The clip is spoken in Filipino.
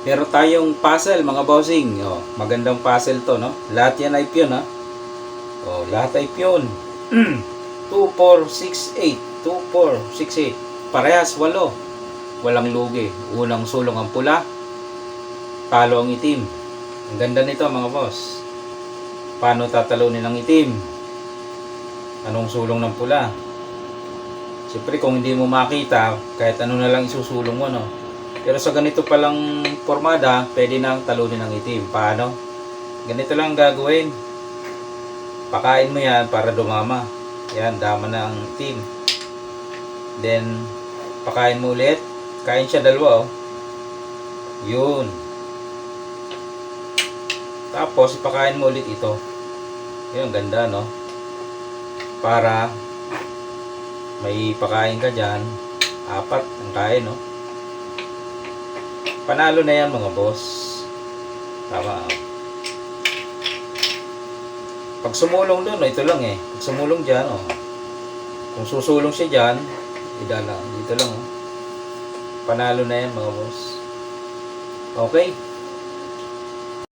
Meron tayong puzzle mga bossing. Oh, magandang puzzle to, no? Lahat yan ay piyon, ha? Oh, lahat ay piyon. 2, 4, 6, 8. 2, 4, 6, 8. Parehas, 8. Walang lugi. Unang sulong ang pula, talo ang itim. Ang ganda nito mga boss. Paano tatalunin ang itim? Anong sulong ng pula? Siyempre kung hindi mo makita, kahit ano na lang isusulong mo, no? Pero sa ganito palang formada, pwede nang talunin ng itim. Paano? Ganito lang gagawin. Pakain mo yan para dumama. Yan, dama ng itim. Then, pakain mo ulit. Kain siya dalawa, oh. Yun. Tapos, ipakain mo ulit ito. Yun, ganda, no? Para may pakain ka dyan. 4 ang kain, no? Panalo na yan, mga boss. Tama, oh. Pag sumulong doon, ito lang eh. Pag sumulong dyan, oh. Kung susulong siya dyan, idala. Dito lang, oh. Panalo na yan, mga boss. Okay.